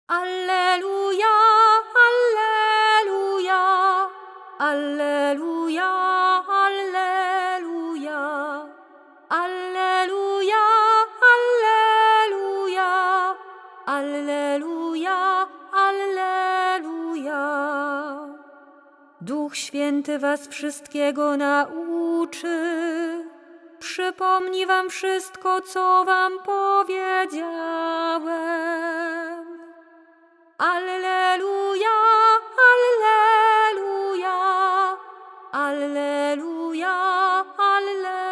Alleluja, alleluja, alleluja, alleluja, alleluja, alleluja, alleluja, alleluja. Duch Święty was wszystkiego nauczy, przypomni wam wszystko, co wam powiedziałem. Alleluja, alleluja, alleluja, alleluja.